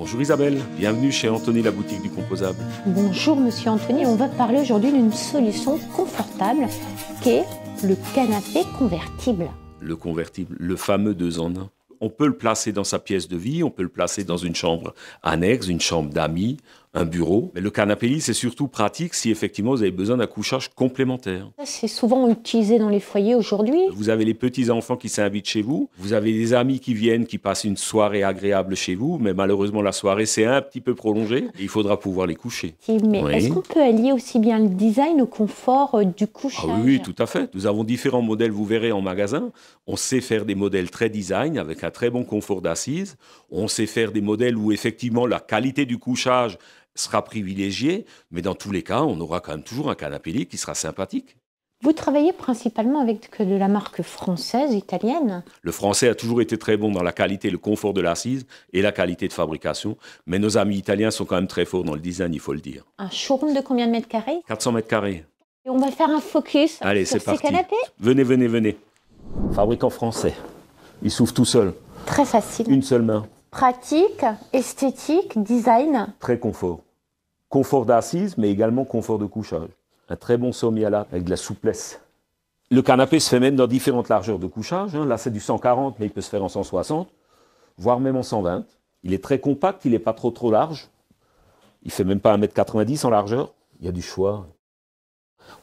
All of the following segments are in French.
Bonjour Isabelle, bienvenue chez Anthony, la boutique du composable. Bonjour Monsieur Anthony, on va parler aujourd'hui d'une solution confortable qu'est le canapé convertible. Le convertible, le fameux 2 en 1. On peut le placer dans sa pièce de vie, on peut le placer dans une chambre annexe, une chambre d'amis, un bureau. Mais le canapé-lit, c'est surtout pratique si effectivement vous avez besoin d'un couchage complémentaire. C'est souvent utilisé dans les foyers aujourd'hui. Vous avez les petits-enfants qui s'invitent chez vous, vous avez des amis qui viennent, qui passent une soirée agréable chez vous, mais malheureusement la soirée c'est un petit peu prolongée et il faudra pouvoir les coucher. Mais Oui. est-ce qu'on peut allier aussi bien le design au confort du couchage? Ah oui, tout à fait. Nous avons différents modèles, vous verrez en magasin. On sait faire des modèles très design avec un très bon confort d'assise. On sait faire des modèles où effectivement la qualité du couchage sera privilégiée, mais dans tous les cas, on aura quand même toujours un canapé-lit qui sera sympathique. Vous travaillez principalement avec de la marque française, italienne? Le français a toujours été très bon dans la qualité et le confort de l'assise et la qualité de fabrication, mais nos amis italiens sont quand même très forts dans le design, il faut le dire. Un showroom de combien de mètres carrés? 400 mètres carrés. Et on va faire un focus Allez, sur c'est ces parti. canapés. Venez, venez, venez. Fabricant français. Il s'ouvre tout seul. Très facile. Une seule main. Pratique, esthétique, design. Très confort. Confort d'assise, mais également confort de couchage. Un très bon sommier à avec de la souplesse. Le canapé se fait même dans différentes largeurs de couchage. Là, c'est du 140, mais il peut se faire en 160, voire même en 120. Il est très compact, il n'est pas trop large. Il fait même pas 1,90 m en largeur. Il y a du choix.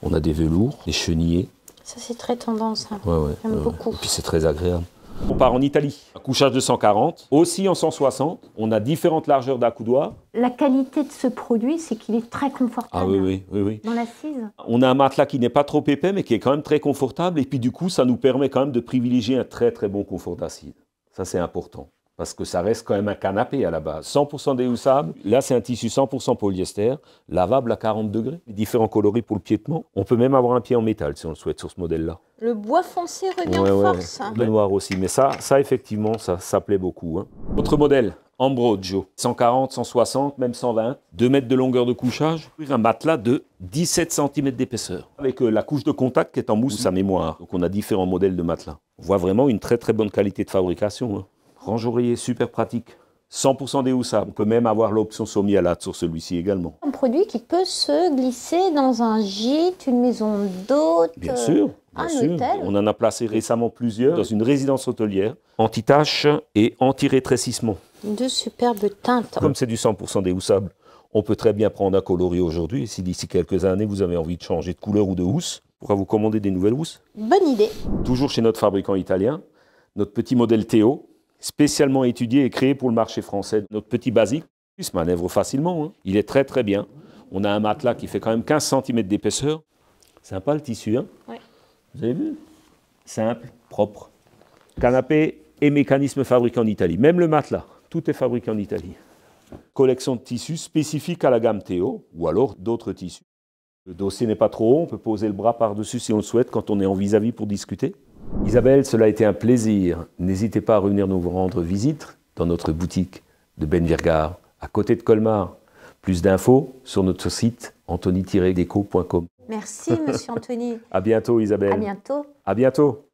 On a des velours, des chenillés. Ça, c'est très tendance. Hein. Ouais. J'aime beaucoup. Et puis, c'est très agréable. On part en Italie. Un couchage de 140, aussi en 160. On a différentes largeurs d'accoudoirs. La qualité de ce produit, c'est qu'il est très confortable. Ah oui. Dans l'assise. On a un matelas qui n'est pas trop épais, mais qui est quand même très confortable. Et puis du coup, ça nous permet quand même de privilégier un très bon confort d'assise. Ça, c'est important. Parce que ça reste quand même un canapé à la base. 100% déhoussable. Là, c'est un tissu 100% polyester, lavable à 40 degrés. Différents coloris pour le piétement. On peut même avoir un pied en métal, si on le souhaite, sur ce modèle-là. Le bois foncé revient en force. Le noir aussi. Mais ça effectivement, ça plaît beaucoup. Autre modèle. Ambrogio, 140, 160, même 120, 2 mètres de longueur de couchage, un matelas de 17 cm d'épaisseur, avec la couche de contact qui est en mousse à mémoire. Donc on a différents modèles de matelas. On voit vraiment une très bonne qualité de fabrication. Range-oreiller super pratique, 100% déhoussable. On peut même avoir l'option sommier à latte sur celui-ci également. Un produit qui peut se glisser dans un gîte, une maison d'hôte, bien sûr. hôtel. On en a placé récemment plusieurs dans une résidence hôtelière, anti-tache et anti-rétrécissement. De superbes teintes. Comme c'est du 100% déhoussable, on peut très bien prendre un coloris aujourd'hui. Et si d'ici quelques années, vous avez envie de changer de couleur ou de housse, on pourra vous commander des nouvelles housses. Bonne idée. Toujours chez notre fabricant italien, notre petit modèle Théo, spécialement étudié et créé pour le marché français. Notre petit basique, il se manœuvre facilement. Il est très bien. On a un matelas qui fait quand même 15 cm d'épaisseur. Sympa le tissu, Ouais. Vous avez vu? Simple, propre. Canapé et mécanisme fabriqué en Italie. Même le matelas, tout est fabriqué en Italie. Collection de tissus spécifique à la gamme Théo, ou alors d'autres tissus. Le dossier n'est pas trop haut, on peut poser le bras par-dessus si on le souhaite quand on est en vis-à-vis pour discuter. Isabelle, cela a été un plaisir. N'hésitez pas à revenir nous rendre visite dans notre boutique de Benvirgard, à côté de Colmar. Plus d'infos sur notre site anthony-deco.com. Merci, Monsieur Anthony. À bientôt, Isabelle. À bientôt. À bientôt.